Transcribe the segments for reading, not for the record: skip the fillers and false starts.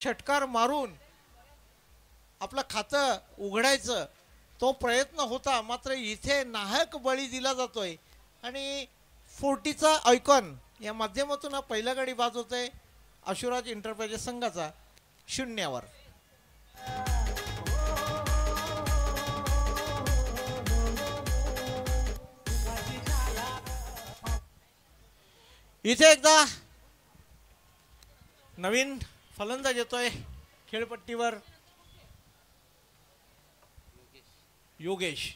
षटकार मारून आपलं खातं उघडायचं तो प्रयत्न होता, मात्र इथे नाहक बळी दिला जातोय आणि 40चा आयकॉन या माध्यमातून हा पहिला गडी बाद होतोय आशुराज एंटरप्राइजेस संघाचा 0वर. इथे एकदा नवीन फलंदाज येतोय खेळपट्टीवर, योगेश.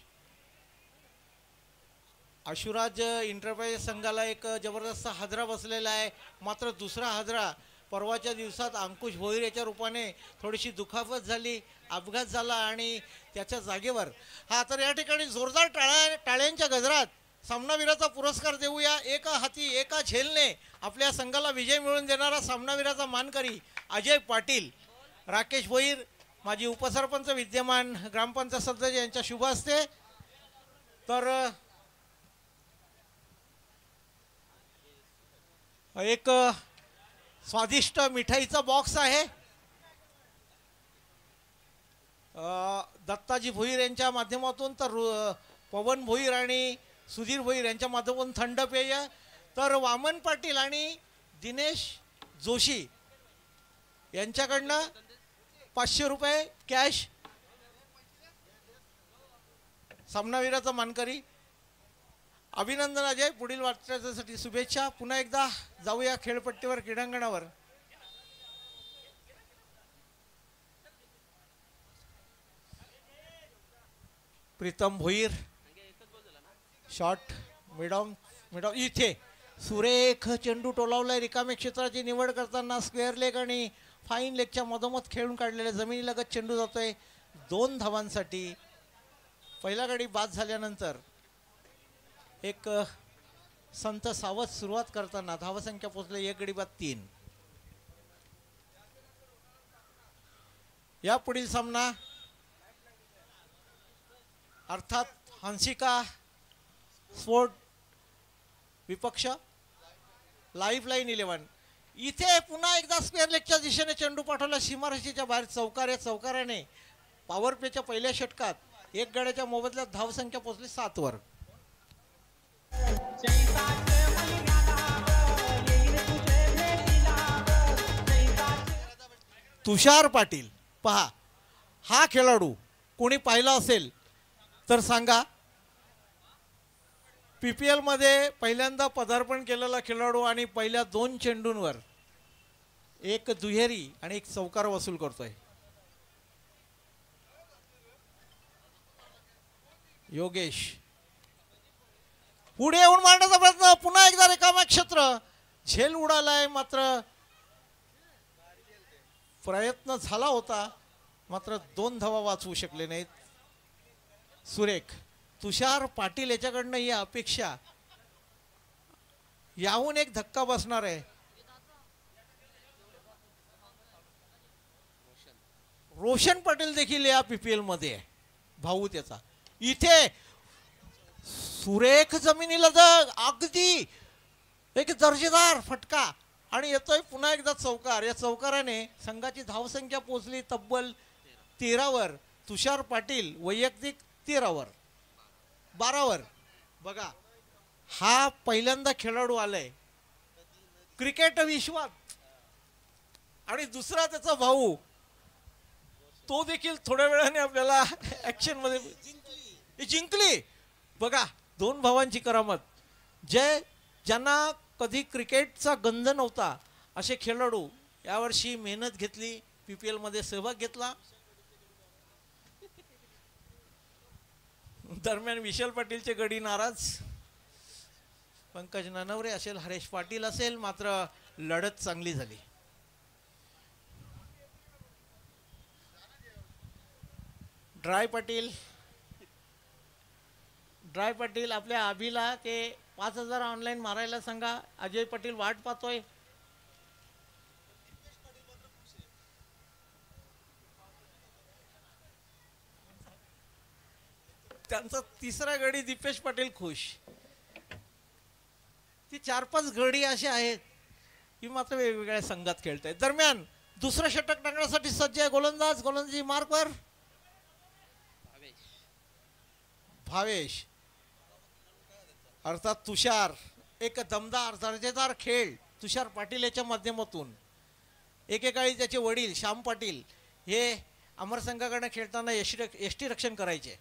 आशुराज एंटरप्राइजेस संघाला एक जबरदस्त हादरा बसलेला आहे, मात्र दुसरा हादरा परवाच्या दिवसात अंकुश भोईर याच्या रूपाने थोडीशी दुखापत झाली, अपघात झाला आणि त्याच्या जागेवर हा. तर या ठिकाणी जोरदार टाळ्यांच्या गजरात सामनावीराचा पुरस्कार देऊया. एका हाती एका झेलने आपल्या संघाला विजय मिळवून देणारा सामनावीराचा मानकरी अजय पाटील, राकेश भोईर माजी उपसरपंच विद्यमान ग्रामपंचायत सदस्य यांच्या शुभ हस्ते. तर एक स्वादिष्ट मिठाईचा बॉक्स आहे दत्ताजी भोईर यांच्या माध्यमातून, तर पवन भोईर आणि सुधीर भोईर यांच्या माध्यमातून थंड पेय. तर वामन पाटील आणि दिनेश जोशी यांच्याकडनं 500 रुपये कॅश सामनावीराचा मानकरी. अभिनंदन अजय, पुढील वाटचालीसाठी शुभेच्छा. पुन्हा एकदा जाऊया खेळपट्टीवर, क्रीडांगणावर. प्रीतम भोईर शॉट मिडॉम इथे सुरेख चेंडू टोलावलाय. रिकाम्या क्षेत्राची निवड करताना स्क्वेअर लेग आणि फाईन लेगच्या मधोमध खेळून काढलेल्या जमिनीलगत चेंडू जातोय 2 धावांसाठी. पहिला गडी बाद झाल्यानंतर एक संत सावध सुरुवात करताना धावसंख्या पोहोचले 1 गडी बाद 3. या पुढील सामना अर्थात हंसिका स्पोर्ट विपक्ष लाईफ लाईन 11. इथे पुन्हा एकदा स्क्वेअर लेगच्या दिशेने चेंडू पाठवला सीमारेषेच्या बाहेर. चौकाराने पॉवर प्लेच्या पहिल्या षटकात 1 गड्याच्या मोबदल्यात धावसंख्या पोहोचली 7 वर. तुषार पाटील पहा, हा खेळाडू कोणी पाहिला असेल तर सांगा. PPL मध्ये पहिल्यांदा पदार्पण केलेला खेळाडू आणि पहिल्या 2 चेंडूंवर 1 दुहेरी आणि 1 चौकार वसूल करतोय. योगेश पुढे येऊन मारण्याचा प्रयत्न, पुन्हा एकदा रिकाम्या क्षेत्र, झेल उडालाय, मात्र प्रयत्न झाला होता, मात्र 2 धावा वाचवू शकले नाहीत. सुरेख तुषार पाटील याच्याकडनं ही अपेक्षा, याहून एक धक्का बसणार आहे. रोशन पाटील देखील या PPL मध्ये आहे, भाऊ त्याचा. इथे सुरेख जमिनीला अगदी एक दर्जेदार फटका आणि येतोय पुन्हा एकदा चौकार. या चौकाराने संघाची धावसंख्या पोहोचली तब्बल 13 वर. तुषार पाटील वैयक्तिक 13 वर, 12 वर. बघा, हा पहिल्यांदा खेळाडू आलाय क्रिकेट विश्वात आणि दुसरा त्याचा भाऊ, तो देखील थोड्या वेळाने आपल्याला ऍक्शन मध्ये जिंकली. बघा, 2 भावांची करामत. ज्यांना कधी क्रिकेटचा गंध नव्हता असे खेळाडू यावर्षी मेहनत घेतली, PPL मध्ये सहभाग घेतला. दरम्यान विशाल पाटीलचे गडी नाराज, पंकज ननवरे असेल, हरेश पाटील असेल, मात्र लढत चांगली झाली. ड्राय पाटील आपल्या अभिला ते 5000 ऑनलाईन मारायला सांगा. अजय पाटील वाट पाहतोय. त्यांचा 3रा गडी दीपेश पाटील खुश. ती 4-5 गडी असे आहेत की मात्र वेगवेगळ्या संघात खेळत आहेत. दरम्यान दुसरं षटक टाकण्यासाठी सज्ज आहे गोलंदाज. गोलंदाजी मार्कवर भावेश अर्थात तुषार. एक दमदार दर्जेदार खेळ तुषार पाटील याच्या माध्यमातून. एकेकाळी त्याचे वडील श्याम पाटील हे अमर संघाकडे खेळताना यष्टी रक्षण करायचे.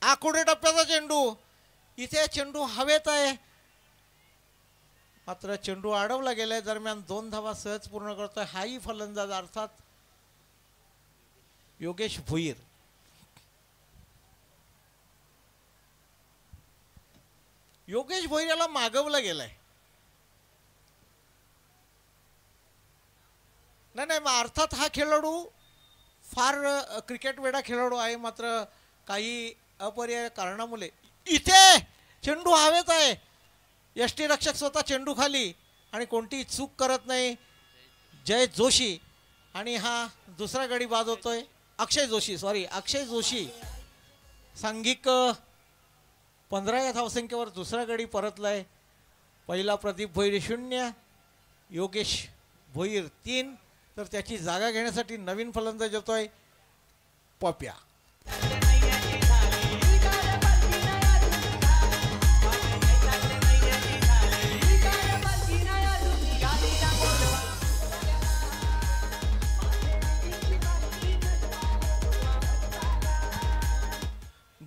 आकुडे टप्प्याचा चेंडू. इथे चेंडू हवेत आहे मात्र चेंडू अडवला गेलाय. दरम्यान 2 धावा सहज पूर्ण करतोय हाही फलंदाज अर्थात योगेश भोईर. योगेश भोईर याला मागवला गेलाय. नाही मग अर्थात हा खेळाडू फार क्रिकेट वेडा खेळाडू आहे मात्र काही अपरिहार्य कारणामुळे इथे चेंडू हवेत आहे. यष्टीरक्षक स्वतः चेंडू खाली आणि कोणतीही चूक करत नाही जय जोशी. आणि हा दुसरा गडी बाद होतोय. अक्षय जोशी सांघिक 15 या धावसंख्येवर दुसरा गडी परतलाय. पहिला प्रदीप भोईर 0, योगेश भोईर 3. तर त्याची जागा घेण्यासाठी नवीन फलंदाज येतोय पप्या.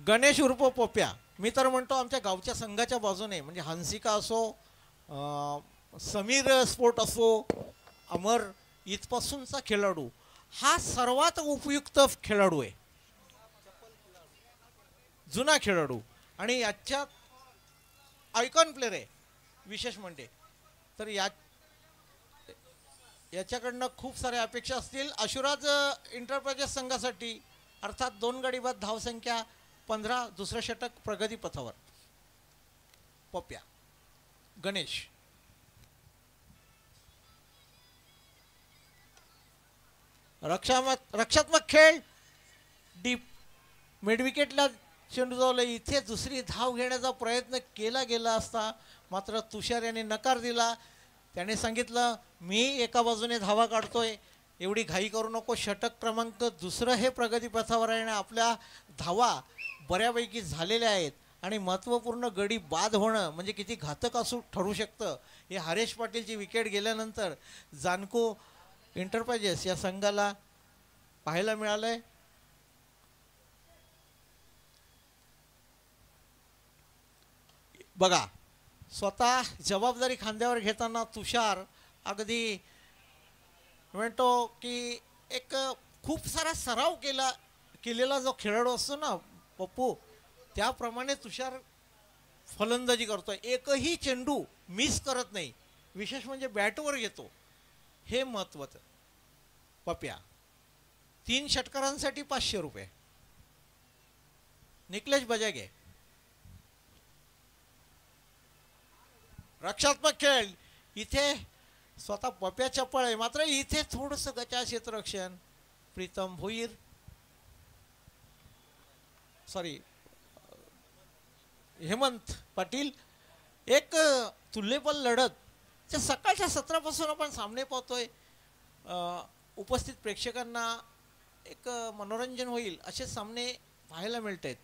गणेश उर्फ पप्या. मी तर म्हणतो आमच्या गावच्या संघाच्या बाजूने म्हणजे हंसिका असो समीर स्पोर्ट असो अमर इथपासूनचा खेळाडू हा सर्वात उपयुक्त खेळाडू आहे. जुना खेळाडू आणि याच्यात आयकॉन प्लेअर आहे विशेष म्हणजे. तर याच्याकडनं खूप साऱ्या अपेक्षा असतील. आशुराज इंटरप्राइजेस संघासाठी अर्थात 2 गडी बाद धावसंख्या 15. दुसरं षटक प्रगती पथावर पप्या. गणेश रक्षात्मक खेळ डीप मिडविकेटला चेंडू जावला. इथे दुसरी धाव घेण्याचा प्रयत्न केला गेला असता मात्र तुषार यांनी नकार दिला. त्याने सांगितलं मी एका बाजूने धावा काढतोय एवढी घाई करू नको. षटक क्रमांक 2 हे प्रगती पथावर आहे आणि आपल्या धावा बऱ्यापैकी झालेल्या आहेत आणि महत्त्वपूर्ण गडी बाद होणं म्हणजे किती घातक असू ठरू शकतं हे हरेश पाटीलची विकेट गेल्यानंतर जानको इंटरप्राइजेस या संघाला पाहायला मिळालंय. बघा स्वतः जबाबदारी खांद्यावर घेताना तुषार अगदी म्हणतो की एक खूप सारा सराव केलेला जो खेळाडू असतो ना पप्पू त्याप्रमाणे तुषार फलंदाजी करतोय. एकही चेंडू मिस करत नाही. विशेष म्हणजे बॅटवर घेतो हे महत्त्वाचं. पप्या 3 षटकारांसाठी 500 रुपये. निकलेश बजागे. रक्षात्मक खेळ इथे स्वतः पप्या चप्पळ आहे मात्र इथे थोडंसं गचा क्षेत्ररक्षण प्रीतम भोईर हेमंत पाटील. एक तुल्यबल लढत सकाळच्या सत्रापासून आपण सामने पाहतोय. उपस्थित प्रेक्षकांना एक मनोरंजन होईल असे सामने पाहायला मिळत आहेत.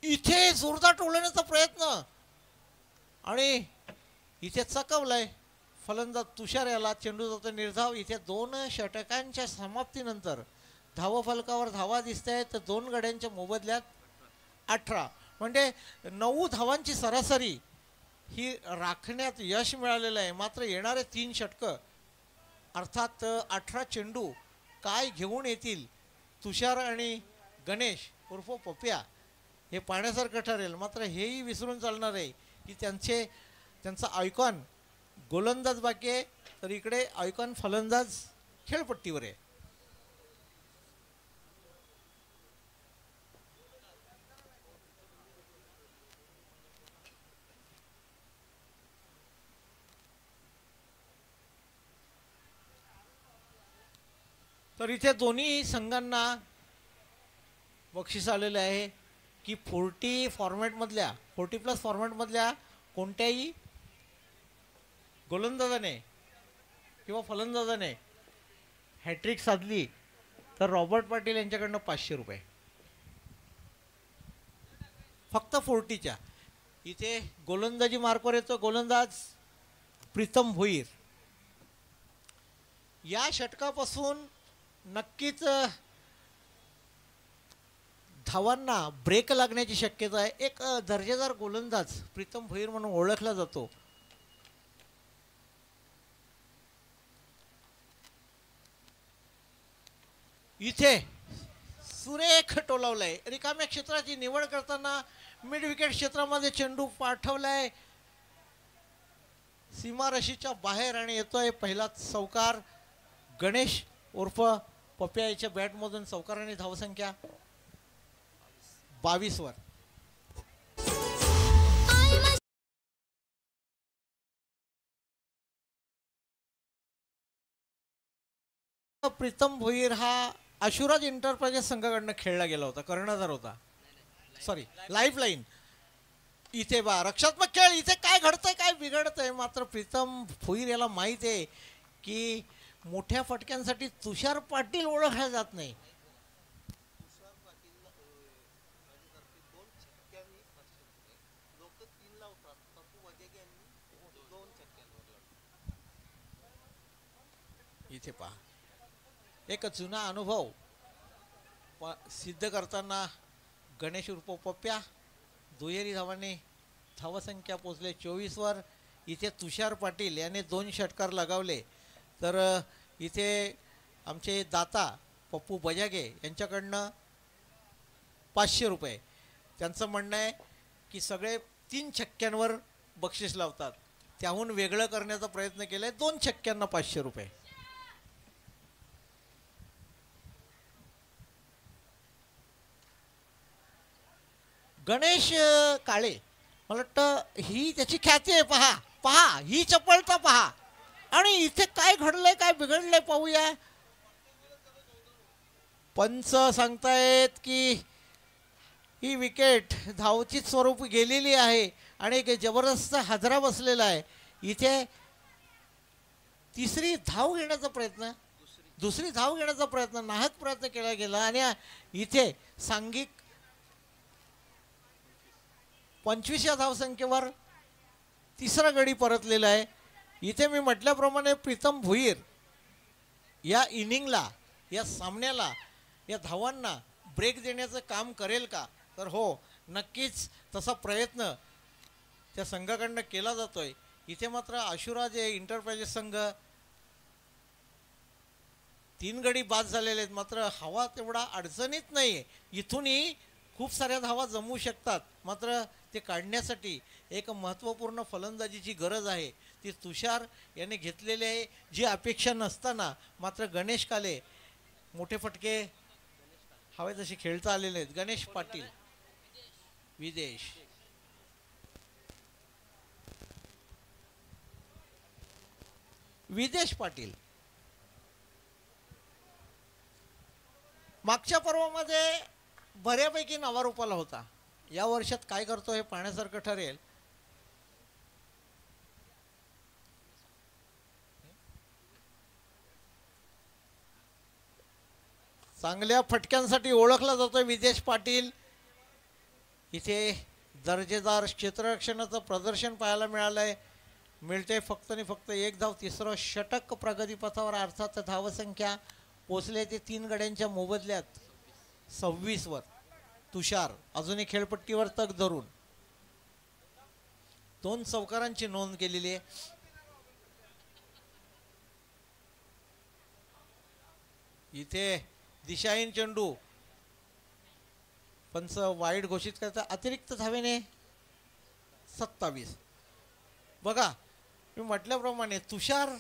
इथे जोरदार टोलण्याचा प्रयत्न आणि इथे चकवलाय फलंदाज तुषार याला. चेंडू जातो निर्धाव. इथे 2 षटकांच्या समाप्तीनंतर धावफलकावर धावा दिसत आहेत. 2 गड्यांच्या मोबदल्यात 18 म्हणजे 9 धावांची सरासरी ही राखण्यात यश मिळालेलं आहे. मात्र येणारे 3 षटकं अर्थात 18 चेंडू काय घेऊन येतील तुषार आणि गणेश उर्फ पप्या हे पाहण्यासारखं ठरेल. मात्र हेही विसरून चालणार आहे की त्यांचा आयकॉन गोलंदाज बाकी आहे तर इकडे आयकॉन फलंदाज खेळपट्टीवर आहे. तर इथे दोन्ही संघांना बक्षीस आलेले आहे की 40+ फॉर्मॅटमधल्या कोणत्याही गोलंदाजाने किंवा फलंदाजाने हॅट्रिक साधली तर रॉबर्ट पाटील यांच्याकडनं 500 रुपये फक्त 40च्या. इथे गोलंदाजी मार्कवर येतो गोलंदाज प्रीतम भोईर. या षटकापासून नक्कीच धावांना ब्रेक लागण्याची शक्यता आहे. एक दर्जेदार गोलंदाज प्रीतम भोईर म्हणून ओळखला जातो. इथे सुरेख टोलावलाय. रिकाम्या क्षेत्राची निवड करताना मिड विकेट क्षेत्रामध्ये चेंडू पाठवलाय सीमारेषेच्या बाहेर आणि येतोय पहिलाच चौकार. गणेश उर्फ पप्या याच्या बॅटमधून चौकाराने धावसंख्या 22 वर. प्रीतम भोईर हा आशुराज एंटरप्राइजेस संघाकडनं खेळला गेला होता. कर्णधार होता. Sorry lifeline. इथे बा रक्षात्मक खेळ. इथे काय घडतंय काय बिघडतंय. मात्र प्रीतम भोईर याला माहित आहे की मोठ्या फटक्यांसाठी तुषार पाटील ओळखला जात नाही. इथे पहा एक जुना अनुभव सिद्ध करताना गणेश उर्फ पप्प्या दुहेरी धावांनी धावसंख्या पोचले 24 वर. इथे तुषार पाटील याने 2 षटकार लगावले तर इथे आमचे दाता पप्पू बजागे यांच्याकडनं 500 रुपये. त्यांचं म्हणणं आहे की सगळे 3 छक्क्यांवर बक्षीस लावतात. त्याहून वेगळं करण्याचा प्रयत्न केलाय. 2 छक्क्यांना 500 रुपये. गणेश काळे मला वाटतं ही त्याची ख्याती आहे. पहा पहा ही चपळता पहा. आणि इथे काय घडलंय काय बिघडलंय पाहूया. पंच सांगतायत की ही विकेट धावची स्वरूप गेलेली आहे आणि एक जबरदस्त हादरा बसलेला आहे. इथे तिसरी धाव घेण्याचा प्रयत्न दुसरी धाव घेण्याचा प्रयत्न नाहक प्रयत्न केला गेला आणि इथे सांघिक 25व्या धावसंख्येवर तिसरा गडी परतलेला आहे. इथे मी म्हटल्याप्रमाणे प्रीतम भोईर या इनिंगला या सामन्याला या धावांना ब्रेक देण्याचं काम करेल का. तर हो नक्कीच तसा प्रयत्न त्या संघाकडनं केला जातोय. इथे मात्र आशुराज एंटरप्राइजेस संघ 3 गडी बाद झालेले आहेत. मात्र हवा तेवढा अडचणीत नाही. इथूनही खूप साऱ्या धावा जमू शकतात. मात्र ते काढण्यासाठी एक महत्त्वपूर्ण फलंदाजीची गरज आहे. ती तुषार याने घेतलेली आहे जी अपेक्षा नसताना मात्र गणेश काले मोठे फटके हवे तसे खेळता आलेले आहेत. गणेश पाटील विदेश पाटील मागच्या पर्वामध्ये बऱ्यापैकी नावारूपाला होता. या वर्षात काय करतो हे पाहण्यासारखं ठरेल. चांगल्या फटक्यांसाठी ओळखला जातोय विदेश पाटील. इथे दर्जेदार क्षेत्ररक्षणाचं प्रदर्शन पाहायला मिळालंय. मिळते फक्त आणि फक्त 1 धाव. तिसरं षटक प्रगतीपथावर. अर्थात धावसंख्या पोचले ते 3 गड्यांच्या मोबदल्यात 26 वर. तुषार अजूनही खेळपट्टीवर तग धरून 2 चौकारांची नोंद केलेली आहे. इथे दिशाहीन चेंडू पंच वाईड घोषित करता. अतिरिक्त धावेने 27. बघा मी म्हटल्याप्रमाणे तुषार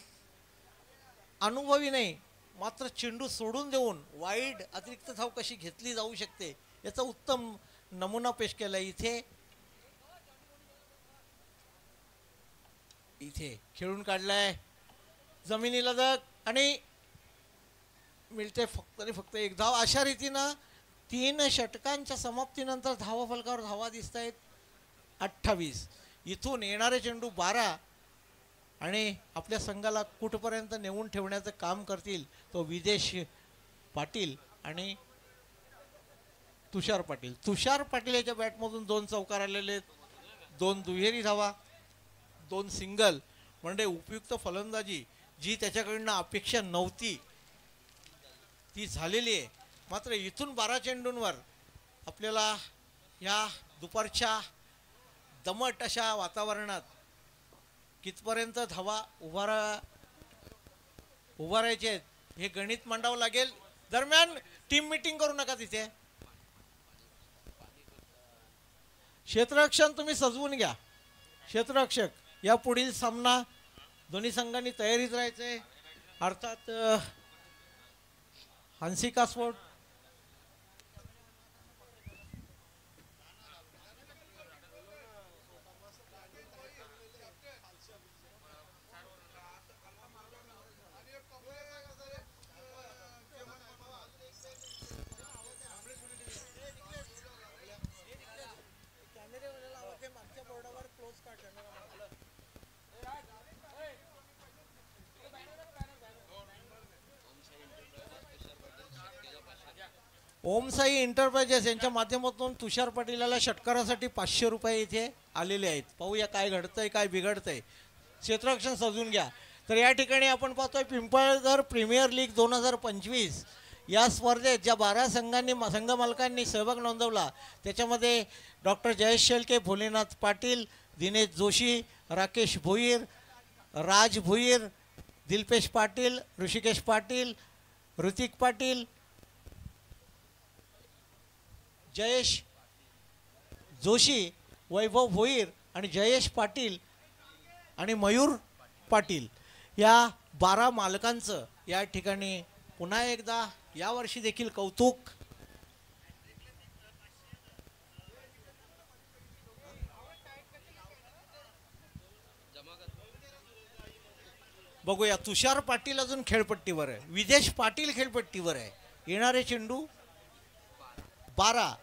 अनुभवी नाही मात्र चेंडू सोडून देऊन वाईड अतिरिक्त धाव कशी घेतली जाऊ शकते याचा उत्तम नमुना पेश केला. इथे खेळून काढलाय जमिनीला दग आणि मिळते फक्त आणि फक्त 1 धाव. अशा रीतीनं 3 षटकांच्या समाप्तीनंतर धावा फलकावर धावा दिसत आहेत 28. इथून येणारे चेंडू 12 आणि आपल्या संघाला कुठपर्यंत नेऊन ठेवण्याचं काम करतील तो विदेश पाटील आणि तुषार पाटील. तुषार पाटील याच्या बॅटमधून 2 चौकार आलेले, 2 दुहेरी धावा, 2 सिंगल. म्हणजे उपयुक्त फलंदाजी जी त्याच्याकडनं अपेक्षा नव्हती ती झालेली आहे. मात्र इथून 12 चेंडूंवर आपल्याला या दुपारच्या दमट अशा वातावरणात कितपर्यंत धावा उभारायचे आहेत हे गणित मांडावं लागेल. दरम्यान टीम मीटिंग करू नका तिथे. क्षेत्ररक्षण तुम्ही सजवून घ्या. क्षेत्ररक्षक या पुढील सामना दोन्ही संघांनी तयारीत राहायचे. अर्थात हंसिका स्पोर्ट ओमसाई एंटरप्राइजेस यांच्या माध्यमातून तुषार पाटीलला षटकारासाठी 500 रुपये इथे आलेले आहेत. पाहूया काय घडतंय काय बिघडतंय. क्षेत्ररक्षण सजून घ्या. तर या ठिकाणी आपण पाहतोय पिंपळघर प्रीमियर लीग 2025 या स्पर्धेत ज्या 12 संघांनी संघ मालकांनी सहभाग नोंदवला त्याच्यामध्ये डॉक्टर जयेश शेळके, भोलेनाथ पाटील, दिनेश जोशी, राकेश भोईर, राज भोईर, दिलपेश पाटील, ऋषिकेश पाटील, ऋतिक पाटील, जयेश जोशी, वैभव भोईर आणि जयेश पाटील आणि मयूर पाटील या 12 मालकांचं या ठिकाणी पुन्हा एकदा यावर्षी देखील कौतुक. बघूया. तुषार पाटील अजून खेळपट्टीवर आहे, विदेश पाटील खेळपट्टीवर आहे. येणारे चेंडू 12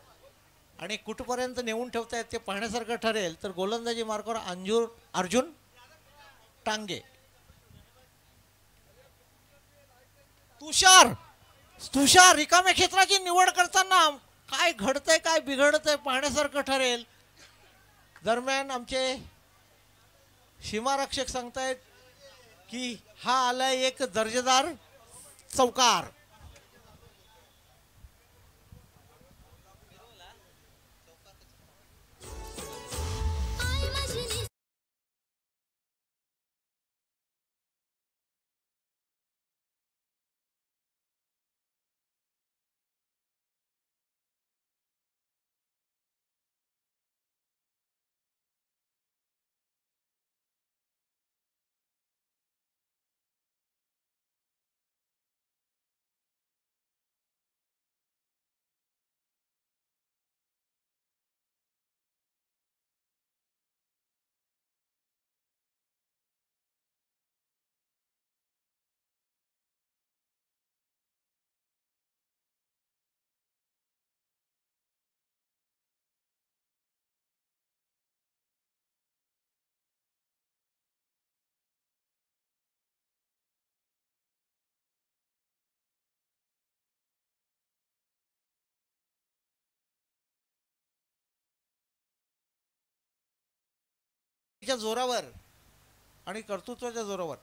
आणि कुठपर्यंत नेऊन ठेवता येत ते पाहण्यासारखं ठरेल. तर गोलंदाजी मार्गावर अर्जुन टांगे. तुषार रिकाम्या क्षेत्राची निवड करताना काय घडतंय काय बिघडतंय पाहण्यासारखं ठरेल. दरम्यान आमचे सीमारक्षक सांगतायत की हा आलाय एक दर्जेदार चौकार. जोरावर आणि कर्तृत्वाच्या जोरावर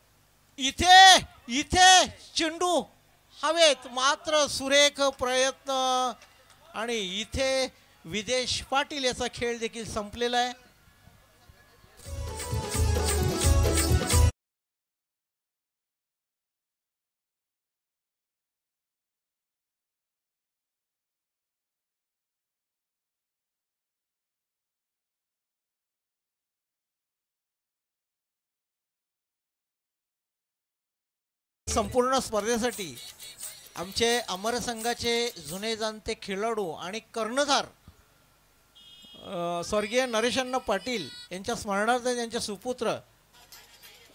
इथे चेंडू हवेत. मात्र सुरेख प्रयत्न आणि इथे विदेश पाटील याचा खेळ देखील संपलेला आहे. संपूर्ण स्पर्धेसाठी आमचे अमर संघाचे जुने जाणते खेळाडू आणि कर्णधार स्वर्गीय नरेशअण्णा पाटील यांच्या स्मरणार्थ त्यांचे सुपुत्र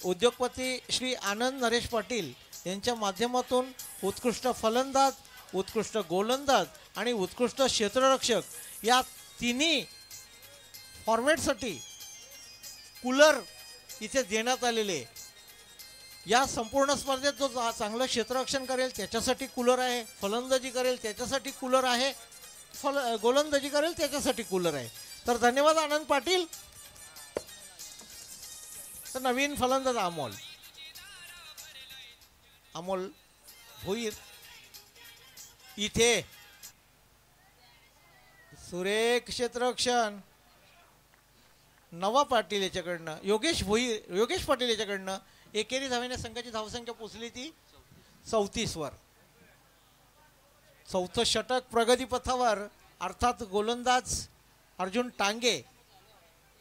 उद्योगपती श्री आनंद नरेश पाटील यांच्या माध्यमातून उत्कृष्ट फलंदाज, उत्कृष्ट गोलंदाज आणि उत्कृष्ट क्षेत्ररक्षक या तिन्ही फॉर्मॅटसाठी कूलर इथे देण्यात आलेले. या संपूर्ण स्पर्धेत जो चांगलं क्षेत्ररक्षण करेल त्याच्यासाठी कूलर आहे, फलंदाजी करेल त्याच्यासाठी कूलर आहे, गोलंदाजी करेल त्याच्यासाठी कूलर आहे. तर धन्यवाद आनंद पाटील. तर नवीन फलंदाज अमोल भोईर इथे सुरेख क्षेत्ररक्षण. नवा पाटील याच्याकडनं योगेश पाटील याच्याकडनं एकेरी धावेने संघाची धावसंख्या पोहोचली ती 34 वर. चौथं षटक प्रगतीपथावर. अर्थात गोलंदाज अर्जुन टांगे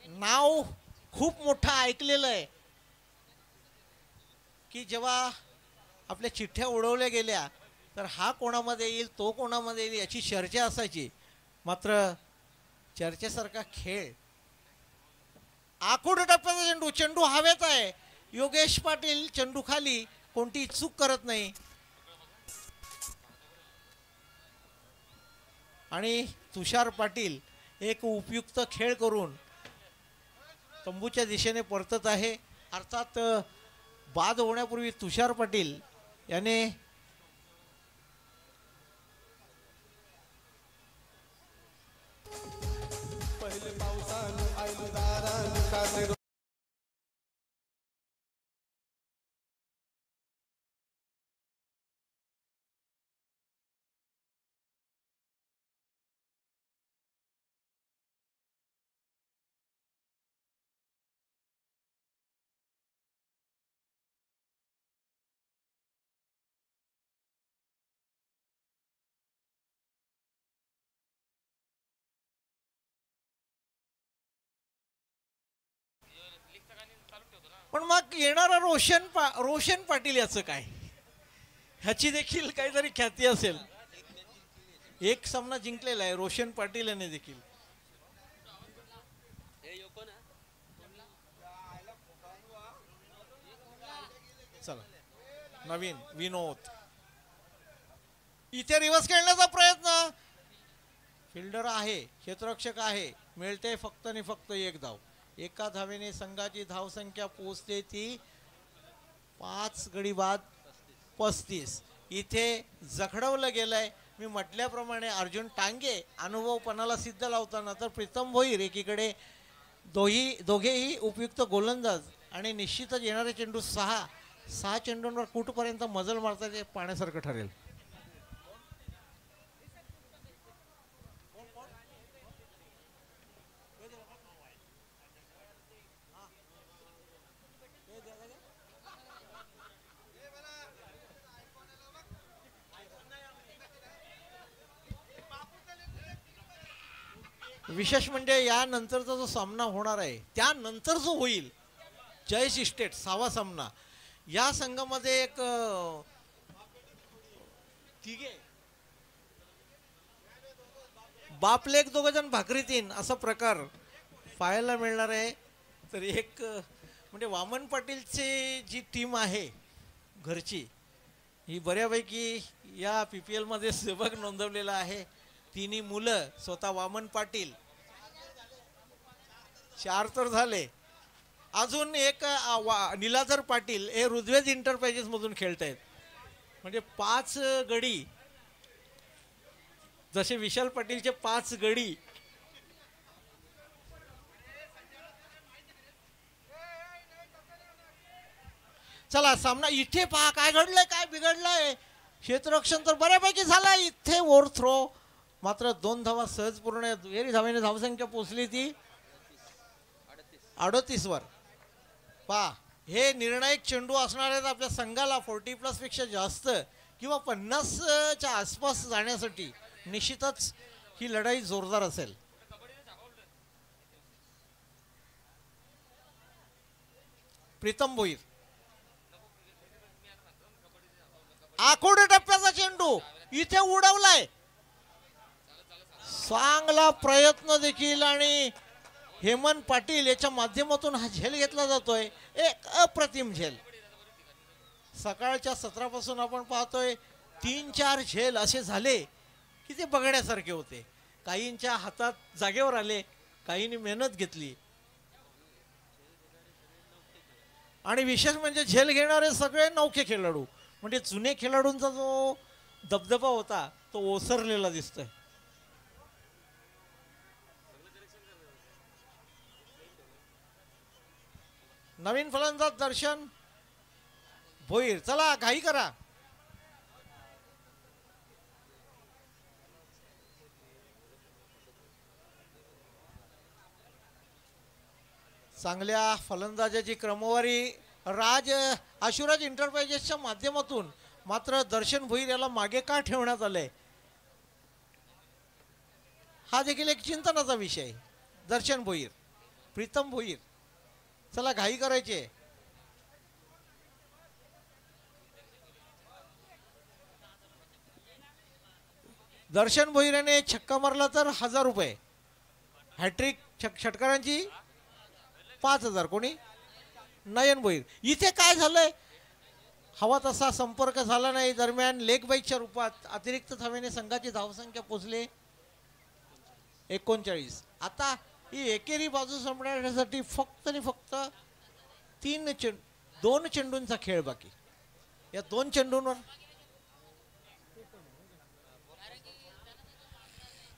नाव खूप मोठं ऐकलेलं आहे की जेव्हा आपल्या चिठ्ठ्या उडवल्या गेल्या तर हा कोणामध्ये येईल तो कोणामध्ये येईल याची चर्चा असायची. मात्र चर्चेसारखा खेळ. आखूड टप्प्याचा चेंडू हवेत आहे. योगेश पाटील चेंडू खाली कोणती चूक करत नाही आणि तुषार पाटील एक उपयुक्त खेळ करून तंबूच्या दिशेने परतत आहे. अर्थात बाद होण्यापूर्वी तुषार पाटील याने पण मग येणारा रोशन पाटील याचं काय, ह्याची देखील काहीतरी ख्याती असेल. एक सामना जिंकलेला आहे रोशन पाटील याने देखील. चला नवीन विनोद इथे रिव्हर्स खेळण्याचा प्रयत्न. फिल्डर आहे, क्षेत्ररक्षक आहे, मिळते फक्त आणि फक्त एक धाव. एका धावेने संघाची धावसंख्या पोहोचते ती 5 गडी बाद 35. इथे जखडवलं गेलंय. मी म्हटल्याप्रमाणे अर्जुन टांगे अनुभवपणाला सिद्ध लावताना तर प्रीतम भोईर एकीकडे दोघेही उपयुक्त गोलंदाज आणि निश्चितच येणारे चेंडू 6 चेंडूंवर कुठपर्यंत मजल मारतात ते पाण्यासारखं ठरेल. विशेष म्हणजे यानंतरचा जो सामना होणार आहे त्यानंतर जो होईल जयेश इस्टेट 6वा सामना, या संघामध्ये एक तिघे बापलेक 2 जण भाकरी 3 असा प्रकार पाहायला मिळणार आहे. तर एक म्हणजे वामन पाटीलची जी टीम आहे घरची ही बऱ्यापैकी या PPL मध्ये सहभाग नोंदवलेला आहे. तिन्ही मुलं स्वतः वामन पाटील 4 तर झाले. अजून एक निलाधर पाटील हे ऋग्वेद इंटरप्राइजेस मधून खेळतायत. म्हणजे 5 गडी जसे विशाल पाटीलचे 5 गडी. चला सामना इथे पहा काय घडलंय काय बिघडलंय. क्षेत्ररक्षण तर बऱ्यापैकी झालंय. इथे ओव्हर थ्रो मात्र 2 धावा सहज पूर्ण. धावेने धावसंख्या पोहोचली ती 38 वर. पहा हे निर्णायक चेंडू असणार आहेत आपल्या संघाला 40+ पेक्षा जास्त किंवा 50च्या आसपास जाण्यासाठी. निश्चितच ही लढाई जोरदार असेल. प्रीतम भोईर आखोड टप्प्याचा चेंडू इथे उडवलाय. चांगला प्रयत्न देखील आणि हेमंत पाटील याच्या माध्यमातून हा झेल घेतला जातोय. एक अप्रतिम झेल. सकाळच्या सत्रापासून आपण पाहतोय 3-4 झेल असे झाले की ते बघण्यासारखे होते. काहींच्या हातात जागेवर आले, काहींनी मेहनत घेतली. आणि विशेष म्हणजे झेल घेणारे सगळे नौके खेळाडू, म्हणजे जुने खेळाडूंचा जो दबदबा होता तो ओसरलेला दिसतोय. नवीन फलंदाज दर्शन भोईर, चला घाई करा. चांगल्या फलंदाजाची क्रमवारी राज आशुराज एंटरप्राइजेसच्या माध्यमातून, मात्र दर्शन भोईर याला मागे का ठेवण्यात आलंय हा देखील एक चिंतनाचा विषय. दर्शन भोईर, प्रीतम भोईर, चला घाई करायचे. दर्शन भोईर याने छक्का मारला तर 1000 रुपये, हॅट्रिक षटकारांची 5000. कोणी? नयन भोईर. इथे काय झालंय, हवा तसा संपर्क झाला नाही. दरम्यान लेग बाईकच्या रूपात अतिरिक्त धावेने संघाची धावसंख्या पोहोचली 39. आता ही एकेरी बाजू संपण्यासाठी फक्त आणि फक्त 2 चेंडूंचा खेळ बाकी. या 2 चेंडूंवर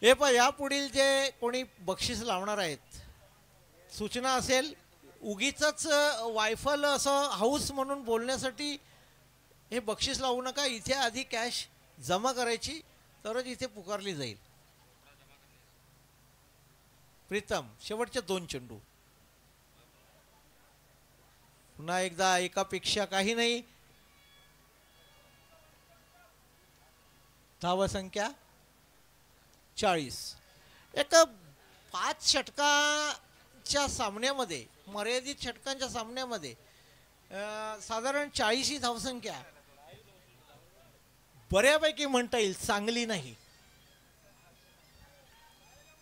हे पहा, या पुढील जे कोणी बक्षीस लावणार आहेत, सूचना असेल, उगीच वायफल असं हाऊस म्हणून बोलण्यासाठी हे बक्षीस लावू नका. इथे आधी कॅश जमा करायची, तरच इथे पुकारली जाईल. प्रीतम, शेवटचे 2 चेंडू. पुन्हा एकदा एकापेक्षा काही नाही. धावसंख्या 40. एक 5 षटकांच्या सामन्यामध्ये, मर्यादित षटकांच्या सामन्यामध्ये साधारण 40 ही धावसंख्या बऱ्यापैकी म्हणता येईल, चांगली नाही.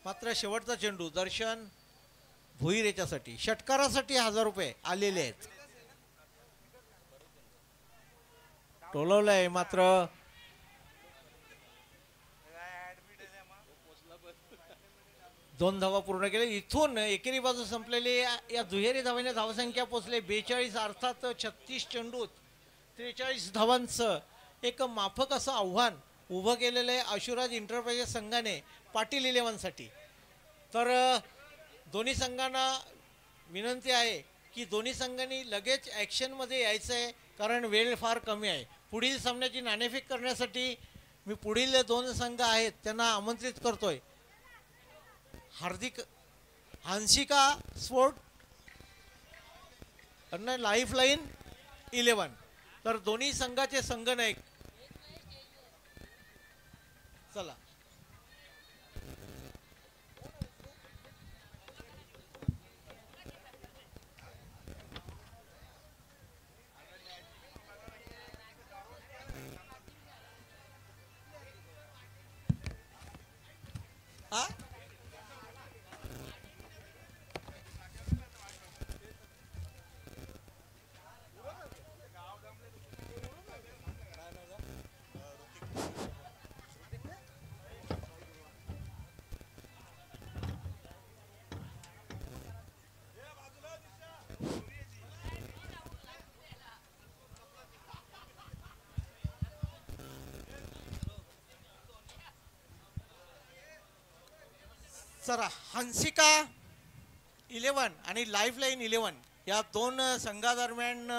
मात्र शेवटचा चेंडू दर्शन भोईर याच्यासाठी, षटकारासाठी 1000 रुपये आलेले आहेत. टोलवलंय, मात्र दोन धावा पूर्ण केले. इथून एकेरी बाजू संपलेली या दुहेरी धावेने धावसंख्या पोहोचले 42. अर्थात 36 चेंडूत 43 धावांचं एक माफक असं आव्हान उभं केलेलं आहे आशुराज एंटरप्राइजेस संघाने पाटील 11 साठी. तर दोन्ही संघांना विनंती आहे की दोन्ही संघांनी लगेच ॲक्शनमध्ये यायचं आहे, कारण वेळ फार कमी आहे. पुढील सामन्याची नाणेफेक करण्यासाठी मी पुढील 2 संघ आहेत त्यांना आमंत्रित करतोय. हार्दिक हंसिका स्पोर्ट आणि लाईफलाईन 11. तर दोन्ही संघाचे संघनायक, चला हा चला, हंसिका 11 आणि लाईफलाईन 11 या 2 संघादरम्यान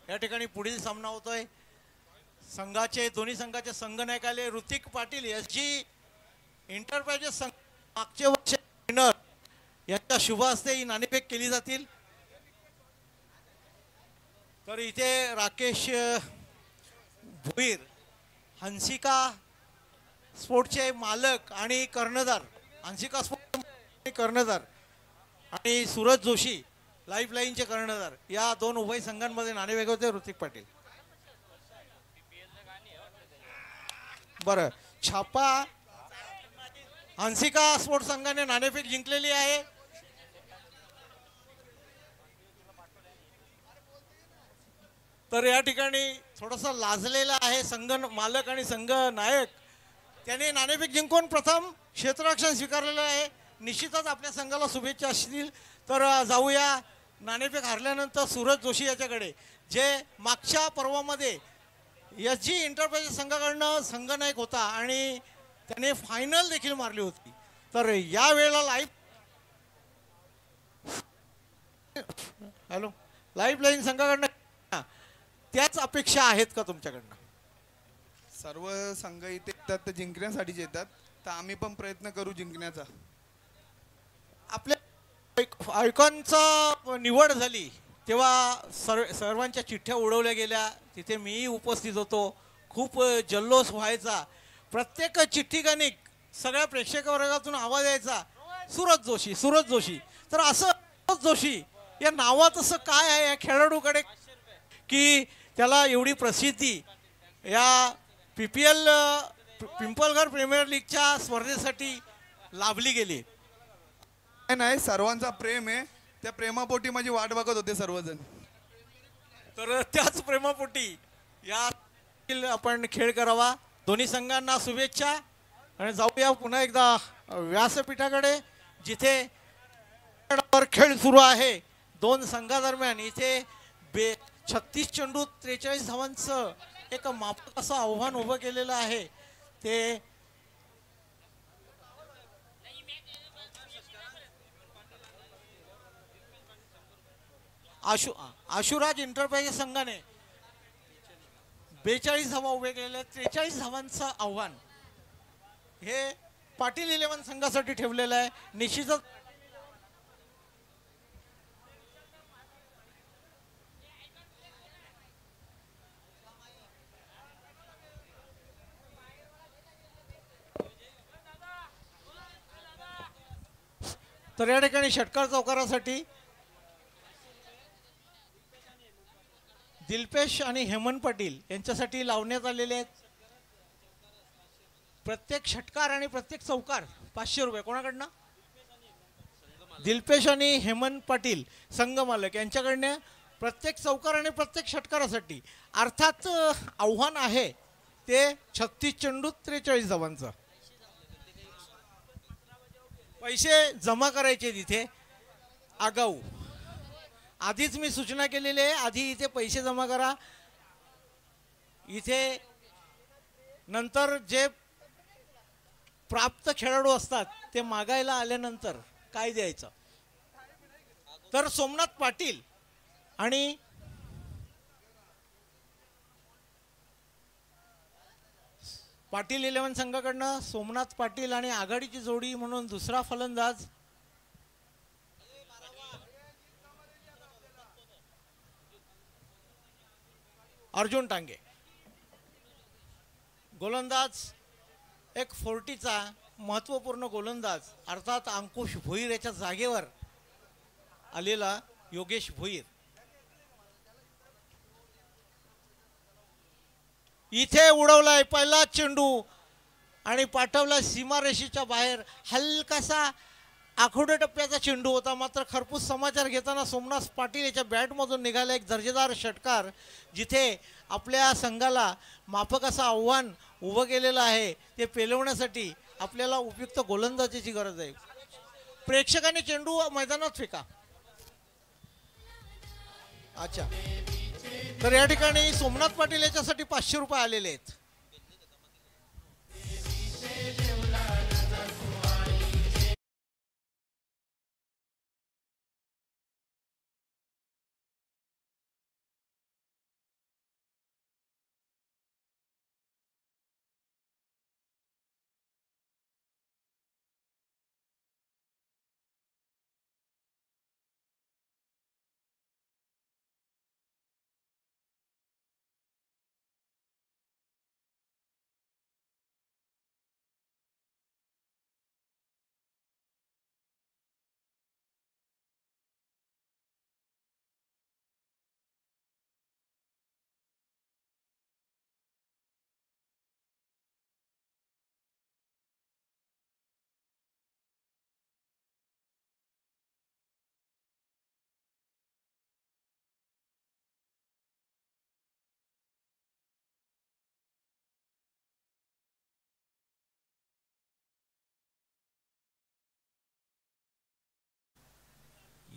या ठिकाणी पुढील सामना होतोय. दोन्ही संघाचे संघनायक आले. ऋतिक पाटील एसजी एंटरप्राइजेस संघ मागचे वर्ष विनर यांच्या शुभ हस्ते ही नाणेफेक केली जातील. तर इथे राकेश भोईर, हंसिका स्पोर्टचे मालक आणि कर्णधार, हंसिका स्पोर्ट कर्णधार, आणि सूरज जोशी लाईफलाईनचे कर्णधार, या 2 उभय संघांमध्ये नाणेफेक होते. ऋतिक पाटील, बरं, छापा हंसिका स्पोर्ट संघाने नाणेफेक जिंकलेली आहे. तर या ठिकाणी थोडासा लाजलेला आहे संघ मालक आणि संघ नायक. त्याने नाणेफेक जिंकून प्रथम क्षेत्ररक्षण स्वीकारलेलं आहे. निश्चितच आपल्या संघाला शुभेच्छा असतील. तर जाऊया नाणेफेक हारल्यानंतर सूरज जोशी याच्याकडे, जे मागच्या पर्वामध्ये एस जी एंटरप्राइजेस संघाकडनं संघनायक होता आणि त्याने फायनल देखील मारली होती. तर या वेळेला लाईफ लाईन संघाकडनं त्याच अपेक्षा आहेत का तुमच्याकडनं? सर्व संघ इथे येतात तर जिंकण्यासाठीच येतात, तर आम्ही पण प्रयत्न करू जिंकण्याचा. आपल्या आयकॉनचा निवड झाली तेव्हा सर्वांच्या चिठ्ठ्या उडवल्या गेल्या. तिथे मीही उपस्थित होतो. खूप जल्लोष व्हायचा. प्रत्येक चिठ्ठीकानिक सगळ्या प्रेक्षक वर्गातून आवाज यायचा, सूरज जोशी, सूरज जोशी. तर असं सूरज जोशी या नावात असं काय आहे या खेळाडूकडे की त्याला एवढी प्रसिद्धी या PPL पिंपळगड प्रीमियर लीगच्या स्पर्धेसाठी लाभली गेली? नाही, सर्वांचा प्रेम आहे. त्या प्रेमापोटी माझी वाट बघत होते सर्वजण. तर त्याच प्रेमापोटी या आपण खेळ करावा. दोन्ही संघांना शुभेच्छा. आणि जाऊया पुन्हा एकदा व्यासपीठाकडे, जिथे खेळ सुरू आहे दोन संघादरम्यान. इथे 36 चेंडू 43 धावांचं एक माफक असं आव्हान उभं केलेलं आहे. ते आशुराज एंटरप्राइजेस संघाने 42 धावा उभे केलेले. 43 धावांचं आव्हान हे पाटील 11 संघासाठी ठेवलेलं आहे. निश्चितच तर या ठिकाणी षटकार चौकारासाठी दिलपेश आणि हेमंत पाटील यांच्यासाठी लावण्यात आलेले आहेत. प्रत्येक षटकार आणि प्रत्येक चौकार 500 रुपये. कोणाकडनं? दिलपेश आणि हेमंत पाटील संघ मालक यांच्याकडनं प्रत्येक चौकार आणि प्रत्येक षटकारासाठी. अर्थात आव्हान आहे ते 36 चेंडू 43 धावांचं. पैसे जमा करायचे तिथे आगाऊ. आधीच मी सूचना केलेली आहे, आधी इथे पैसे जमा करा. इथे नंतर जे प्राप्त खेळाडू असतात ते मागायला आल्यानंतर काय द्यायचं. तर सोमनाथ पाटील आणि पाटील 11 संघाकडनं सोमनाथ पाटील आणि आघाडीची जोडी म्हणून दुसरा फलंदाज अर्जुन टांगे. गोलंदाज एक 40चा महत्त्वपूर्ण गोलंदाज अर्थात अंकुश भोईर याच्या जागेवर आलेला योगेश भोईर. इथे उडवलाय पहिला चेंडू आणि पाठवला सीमारेषेच्या बाहेर. हलकासा आखोडे टप्प्याचा चेंडू होता, मात्र खरपूस समाचार घेताना सोमनाथ पाटील याच्या बॅटमधून निघाला एक दर्जेदार षटकार, जिथे आपल्या संघाला माफक असं आव्हान उभं केलेलं आहे. ते पेलवण्यासाठी आपल्याला उपयुक्त गोलंदाजीची गरज आहे. प्रेक्षकांनी चेंडू मैदानात फेका. अच्छा, तर या ठिकाणी सोमनाथ पाटील याच्यासाठी 500 रुपये आलेले आहेत.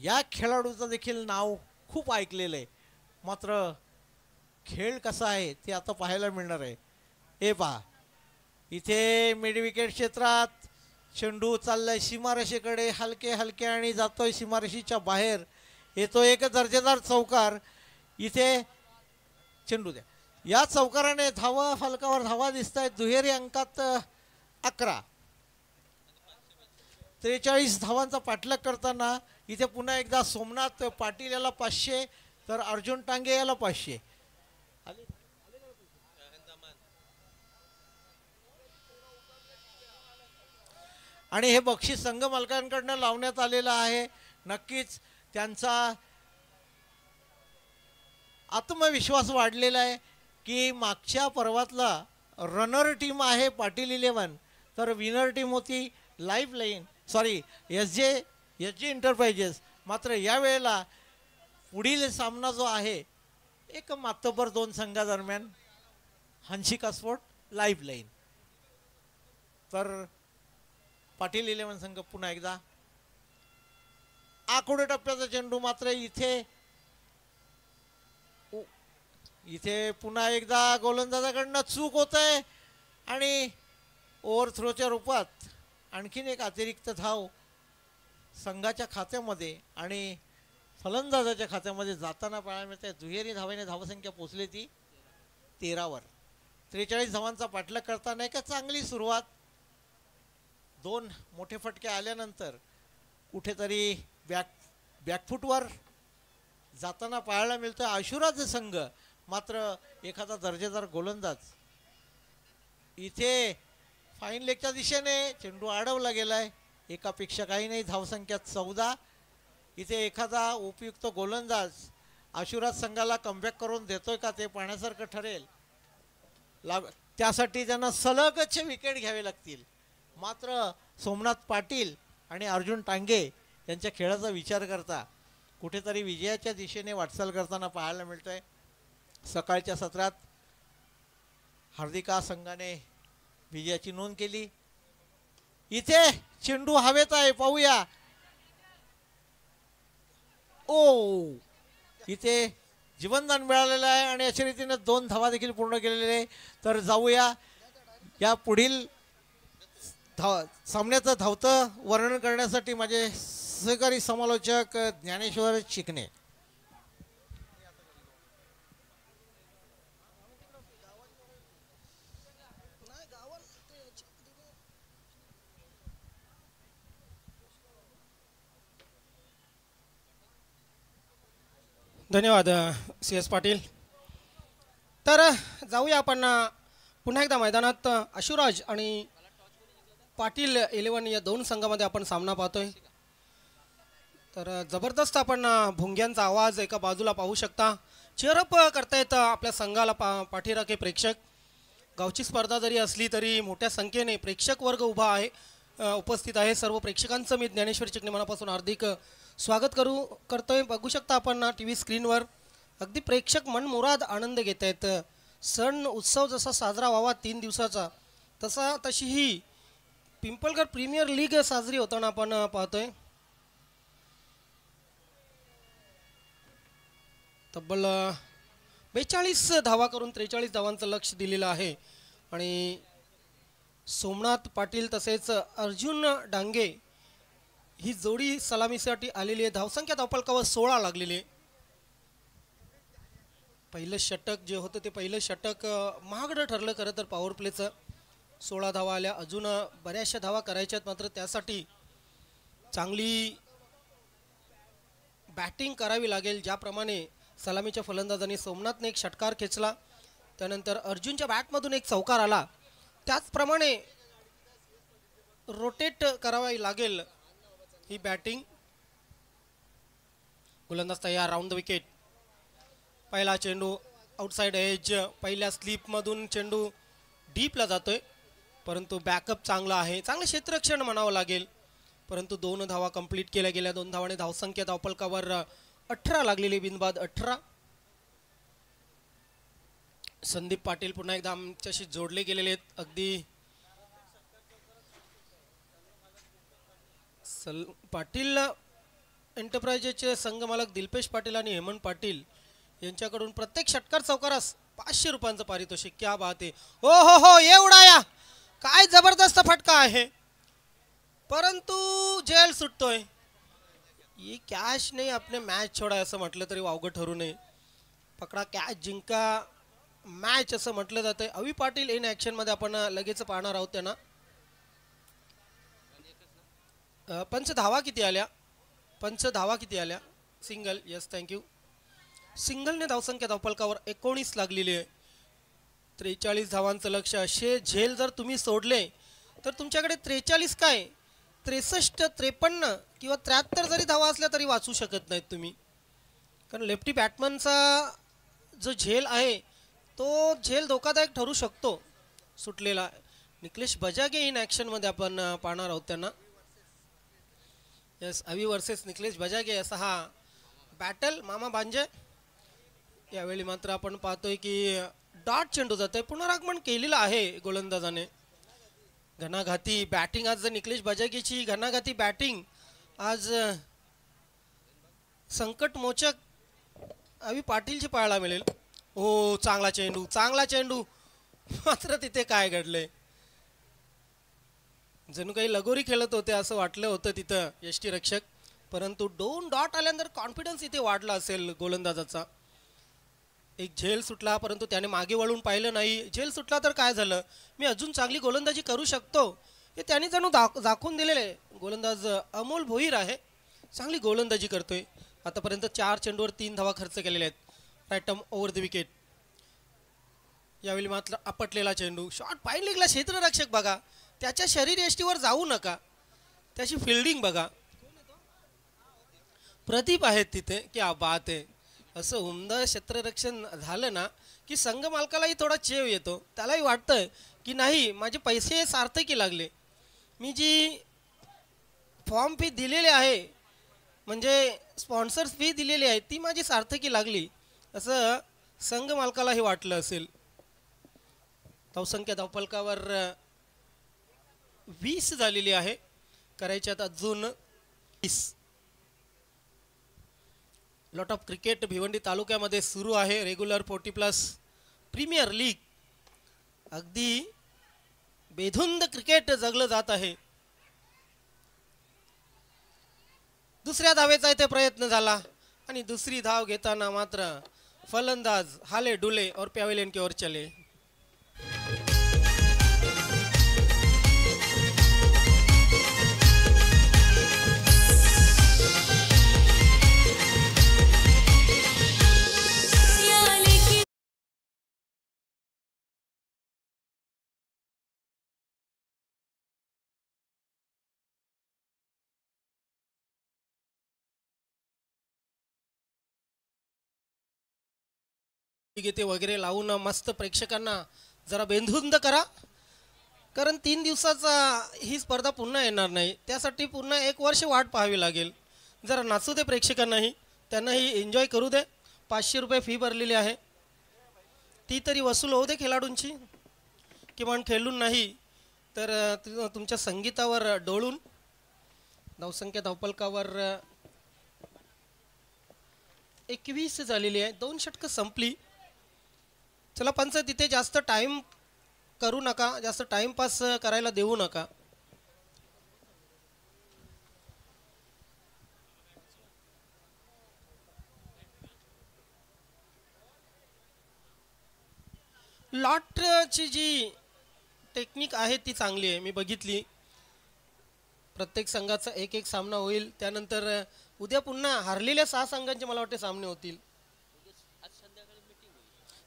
या खेळाडूचं देखील नाव खूप ऐकलेलं आहे, मात्र खेळ कसा आहे ते आता पाहायला मिळणार आहे. हे पहा, इथे मिड विकेट क्षेत्रात चेंडू चाललाय सीमारेषेकडे, हलके हलके आणि जातोय सीमारेषेच्या बाहेर. येतो एक दर्जेदार चौकार. इथे चेंडू द्या. या चौकाराने धावा फलकावर धावा दिसत आहेत. दुहेरी अंकात 11. 43 धावांचा पाठलाग करताना इथे पुन्हा एकदा सोमनाथ पाटील याला 500 तर अर्जुन टांगे याला 500. आणि हे बक्षीस संघ मालकांकडनं लावण्यात आलेलं आहे. नक्कीच त्यांचा आत्मविश्वास वाढलेला आहे की मागच्या पर्वातला रनर टीम आहे पाटील 11, तर विनर टीम होती एस जे एंटरप्राइजेस. मात्र यावेळेला पुढील सामना जो आहे एक मातबर 2 संघादरम्यान, हंसिका स्पोर्ट लाईन. तर पाटील 11 संघ पुन्हा एकदा आखोडे टप्प्याचा चेंडू. मात्र इथे पुन्हा एकदा गोलंदाजाकडनं चूक होत आहे आणि ओव्हरथ्रोच्या रूपात आणखीन एक अतिरिक्त धाव संघाच्या खात्यामध्ये आणि फलंदाजाच्या खात्यामध्ये जाताना पाहायला मिळते. दुहेरी धावेने धावसंख्या पोचली ती 13वर. 43 धावांचा पाठलाग करताना एक चांगली सुरुवात. 2 मोठे फटके आल्यानंतर कुठेतरी बॅकफुटवर जाताना पाहायला मिळतोय आशुराज संघ. मात्र एखादा दर्जेदार गोलंदाज इथे फाईन लेगच्या दिशेने चेंडू अडवला गेलाय. एकापेक्षा काही नाही, धावसंख्या 14. इथे एखादा उपयुक्त गोलंदाज आशुराज संघाला कमबॅक करून देतोय का ते पाहण्यासारखं ठरेल. त्यासाठी त्यांना सलगच विकेट घ्यावे लागतील. मात्र सोमनाथ पाटील आणि अर्जुन टांगे यांच्या खेळाचा विचार करता कुठेतरी विजयाच्या दिशेने वाटचाल करताना पाहायला मिळतंय. सकाळच्या सत्रात हार्दिका संघाने विजयाची नोंद केली. इथे चेंडू हवेत आहे, पाहूया. इथे जीवनदान मिळालेलं आहे आणि अशा रीतीने 2 धावा देखील पूर्ण केलेले. तर जाऊया या पुढील सामन्याचं धावतं वर्णन करण्यासाठी माझे सहकारी समालोचक ज्ञानेश्वर चिकणे. धन्यवाद CS पाटील. तर जाऊया आपण पुन्हा एकदा मैदानात. आशुराज आणि पाटील 11 या 2 संघामध्ये आपण सामना पाहतोय. तर जबरदस्त आपण भुंग्यांचा आवाज एका बाजूला पाहू शकता. चेअरअप करतायत आपल्या संघाला पाठीराखे प्रेक्षक. गावची स्पर्धा जरी असली तरी मोठ्या संख्येने प्रेक्षक वर्ग उभा आहे, उपस्थित आहे. सर्व प्रेक्षकांचं मी ज्ञानेश्वर चिकणे मनापासून हार्दिक स्वागत करतोय. बघू शकता आपण TV स्क्रीनवर अगदी प्रेक्षक मनमुराद आनंद घेत आहेत. सण उत्सव जसा साजरा व्हावा 3 दिवसाचा, तशी ही पिंपळगड प्रीमियर लीग साजरी होताना आपण पाहतोय. तब्बल 42 धावा करून 43 धावांचं लक्ष दिलेलं आहे. आणि सोमनाथ पाटील तसेच अर्जुन डांगे ही जोडी सलामीसाठी आलेली आहे. धावसंख्या धावफलकावर 16 लागलेली. पहिलं षटक जे होतं ते पहिलं षटक महागडं ठरलं खरं तर पॉवर प्लेचं. 16 धावा आल्या. अजून बऱ्याचशा धावा करायच्यात, मात्र त्यासाठी चांगली बॅटिंग करावी लागेल. ज्याप्रमाणे सलामीच्या फलंदाजांनी सोमनाथने एक षटकार खेचला, त्यानंतर अर्जुनच्या बॅटमधून एक चौकार आला, त्याचप्रमाणे रोटेट करावी लागेल ही बॅटिंग. गोलंदाज तयार. Round the wicket. पहिला चेंडू आउटसाइड एज. पहिल्या स्लिपमधून चेंडू डीपला जातोय, परंतु बॅकअप चांगला आहे. चांगलं क्षेत्ररक्षण म्हणावं लागेल, परंतु 2 धावा कंप्लीट केल्या गेल्या. 2 धावाने धावसंख्या धावफलकावर 18 लागलेली, बिनबाद 18. संदीप पाटील पुन्हा एकदा आमच्याशी जोडले गेलेले आहेत. अगदी पाटील एंटरप्राइजेसचे संघमालक दिलपेश पाटील आणि हेमंत पाटील यांच्याकडून प्रत्येक षटकार चौकारास 500 रुपयांचं पारितोषिक. क्या बात आहे. हो हो हो, एवढा या काय जबरदस्त फटका आहे, परंतु जेल सुटतोय. ही कॅश नाही, आपले मॅच छोडा असं म्हटलं तरी वावगं ठरू नये. पकडा कॅच जिंका मॅच असं म्हटलं जातं. अवी पाटील इन ॲक्शनमध्ये आपण लगेच पाहणार आहोत त्यांना. पंच धावा किती आल्या, पंच धावा किती आल्या. Single, yes thank you. सिंगलने धावसंख्या धावफलकावर 19 लागलेली आहे. 43 धावांचं लक्ष. असे झेल जर तुम्ही सोडले तर तुमच्याकडे 43 काय 63, 53 किंवा 73 जरी धावा असल्या तरी वाचू शकत नाहीत तुम्ही. कारण लेफ्टी बॅट्समनचा जो झेल आहे तो झेल धोकादायक ठरू शकतो सुटलेला. निकलेश बजागे इन ॲक्शनमध्ये आपण पाहणार आहोत त्यांना. यस, अवी वर्सेस निकलेश बजागे असा हा बॅटल. मामा बांजे यावेळी मात्र आपण पाहतोय की डॉट चेंडू जात आहे. पुनरागमन केलेलं आहे गोलंदाजाने. घणाघाती बॅटिंग आज निकलेश बजागेची, घणाघाती बॅटिंग आज संकटमोचक अवी पाटीलची पाहायला मिळेल. हो, चांगला चेंडू, चांगला चेंडू. मात्र तिथे काय घडलंय, जणू काही लगोरी खेळत होते असं वाटलं होतं तिथं यष्टी रक्षक. परंतु 2 डॉट आल्यानंतर कॉन्फिडन्स इथे वाढला असेल गोलंदाजाचा. एक झेल सुटला परंतु त्याने मागे वळून पाहिलं नाही. झेल सुटला तर काय झालं, मी अजून चांगली गोलंदाजी करू शकतो हे त्याने जणू दाखवून दिलेले. गोलंदाज अमोल भोईर आहे, चांगली गोलंदाजी करतोय. आतापर्यंत 4 चेंडूवर 3 धावा खर्च केलेल्या आहेत. Right over the wicket. यावेळी मात्र आपटलेला चेंडू. शॉट पाईन लीगला क्षेत्ररक्षक बघा, त्याच्या शरीर यष्टीवर जाऊ नका, त्याची फिल्डिंग बघा. प्रदीप आहेत तिथे, क्या बात आहे. असं उमदा क्षेत्ररक्षण झालं ना की संघ मालकालाही थोडा चेव येतो. त्यालाही वाटतं की नाही, माझे पैसे सार्थकी लागले, मी जी फॉर्म फी दिलेली आहे म्हणजे स्पॉन्सर्स फी दिलेली आहे ती माझी सार्थकी लागली असं संघ मालकालाही वाटलं असेल. धावसंख्या धावफलकावर 20 झालेली आहे, करायच्यात अजून 20. लॉट ऑफ क्रिकेट भिवंडी तालुक्यामध्ये सुरू आहे. Regular 40+ premier league. अगदी बेधुंद क्रिकेट जगलं जात आहे. दुसऱ्या धावेचा इथे प्रयत्न झाला आणि दुसरी धाव घेताना मात्र फलंदाज हाले डुले और पॅव्हेलियन की ओर चले. गीते वगैरे लावून मस्त प्रेक्षकांना जरा बेंधुंद करा, कारण 3 दिवसाचा ही स्पर्धा पुन्हा येणार नाही. त्यासाठी पुन्हा 1 वर्ष वाट पाहावी लागेल. जरा नाचू दे प्रेक्षकांनाही, त्यांनाही एन्जॉय करू दे. 500 रुपये फी भरलेली आहे, ती तरी वसूल होऊ दे खेळाडूंची. किमान खेळून नाही तर तुमच्या संगीतावर डोळून. धावसंख्या धावफलकावर 21 झालेली आहे. 2 षटकं संपली. चला पंच, तिथे जास्त टाइम करू नका, जास्त टाइमपास करायला देऊ नका. लॉटची जी टेक्निक आहे ती चांगली आहे, मी बघितली. प्रत्येक संघाचा 1-1 सामना होईल. त्यानंतर उद्या पुन्हा हरलेल्या 6 संघांचे मला वाटते सामने होतील.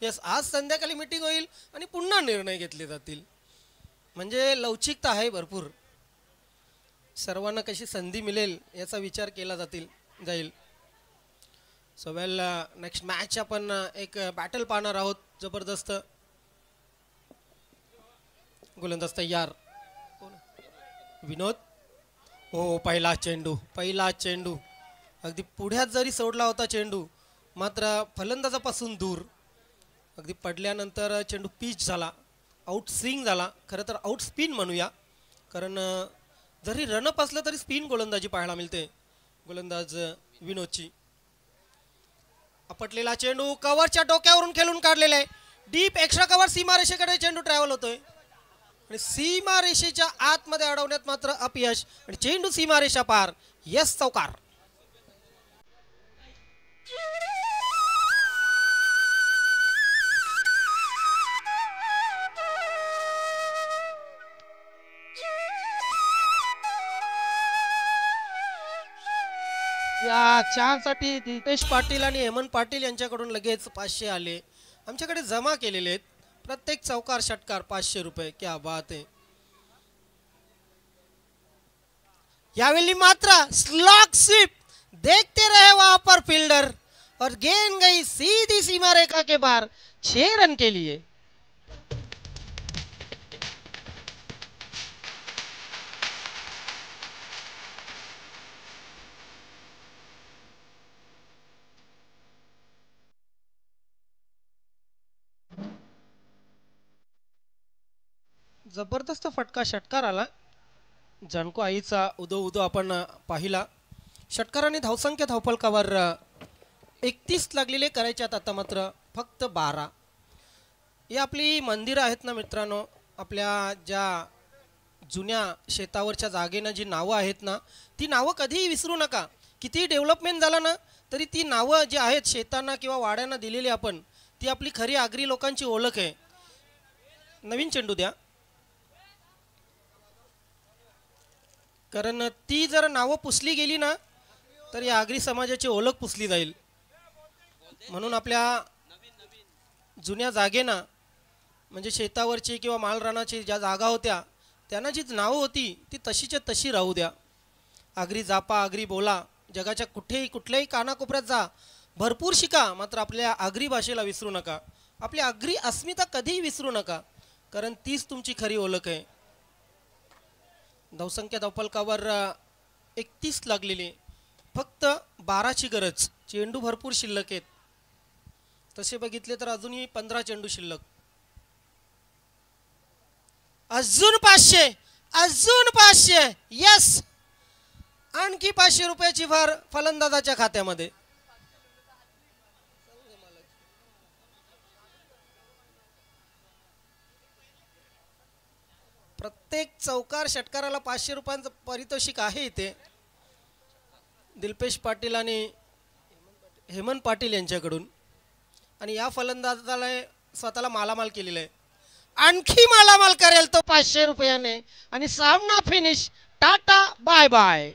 यस, आज संध्याकाळी मीटिंग होईल आणि पुन्हा निर्णय घेतले जातील. म्हणजे लवचिकता आहे भरपूर. सर्वांना कशी संधी मिळेल याचा विचार केला जाईल. सो वेल, नेक्स्ट मॅच आपण एक बॅटल पाहणार आहोत जबरदस्त. गोलंदाज तयार. विनोद. हो, पहिला चेंडू अगदी पुढ्यात जरी सोडला होता चेंडू, मात्र फलंदाजापासून दूर. अगदी पडल्यानंतर चेंडू पिच झाला, आउट स्विंग झाला. खरं तर आउट स्पिन म्हणूया, कारण जरी रनअप असलं तरी स्पिन गोलंदाजी पाहायला मिळते. गोलंदाज विनोदची. आपटलेला चेंडू कव्हरच्या डोक्यावरून खेळून काढलेला आहे. डीप एक्स्ट्रा कव्हर सीमारेषेकडे चेंडू ट्रॅव्हल होतोय आणि सीमारेषेच्या आतमध्ये अडवण्यात मात्र अपयश आणि चेंडू सीमारेषा पार. यस चौकार. या चारसाठी दिपेश पाटील आणि हेमंत पाटील यांच्याकडून लगेच 500 आले आमच्याकडे जमा केलेले आहेत. प्रत्येक चौकार षटकार 500 रुपये. क्या बात आहे. यावेळी मात्र स्लॉग स्वीप. देखते रहे वहां पर फील्डर और गेंद गई सीधी सीमा रेखा के बाहर 6 रन के लिए. जबरदस्त फटका षटकार आला. जाणको आईचा उदो उदो आपण पाहिला. षटकाराने धावसंख्या धावफलकावर 31 लागलेले करायचे आता मात्र फक्त 12. ही आपली मंदिरं आहेत ना मित्रांनो, आपल्या ज्या जुन्या शेतावरच्या जागेनं जी नावं आहेत ना, ती नावं कधीही विसरू नका. कितीही डेव्हलपमेंट झालं ना तरी ती नावं जी आहेत शेतांना किंवा वाड्यांना दिलेली आपण, ती आपली खरी आगरी लोकांची ओळख आहे. नवीन चेंडू द्या. कारण ती जर नावं पुसली गेली ना तर या आगरी समाजाची ओळख पुसली जाईल. म्हणून आपल्या जुन्या जागेना म्हणजे शेतावरची किंवा माळरानाची ज्या जागा होत्या त्यांना जी नावं होती ती तशीच्या तशी राहू द्या. आगरी जापा, आगरी बोला. जगाच्या कुठल्याही कानाकोपऱ्यात जा, भरपूर शिका, मात्र आपल्या आगरी भाषेला विसरू नका. आपली आगरी अस्मिता कधीही विसरू नका, कारण तीच तुमची खरी ओळख आहे. धावसंख्या धावफलकावर 31 लागलेली, फक्त 12ची गरज. चेंडू भरपूर शिल्लक आहेत. तसे बघितले तर अजूनही 15 चेंडू शिल्लक. अजून 500, अजून 500. यस, आणखी 500 रुपयाची भर फलंदाजाच्या खात्यामध्ये. प्रत्येक चौकार षटकाराला 500 रुपयांचं पारितोषिक आहे इथे. दिलपेश पाटील आणि हेमंत पाटील यांच्याकडून. आणि या फलंदाजाला स्वतःला मालामाल केलेला आहे. आणखी मालामाल करेल तो 500 रुपयाने आणि सामना finish. Tata bye bye.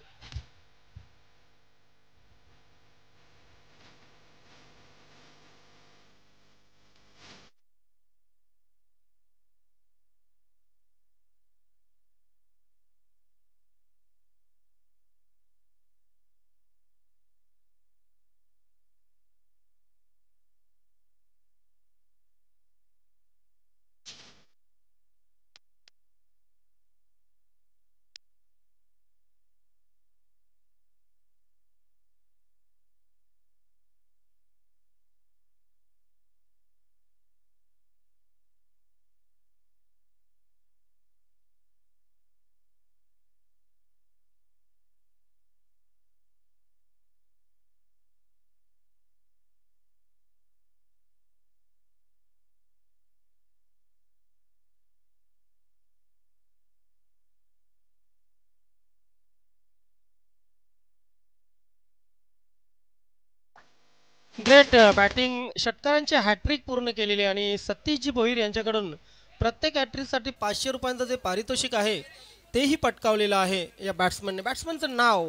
Great batting. षटकारांची हॅट्रिक पूर्ण केलेली आणि सतीशजी भोईर यांच्याकडून प्रत्येक हॅट्रिकसाठी 500 रुपयांचं जे पारितोषिक आहे तेही पटकावलेलं आहे या बॅट्समनने. बॅट्समनचं नाव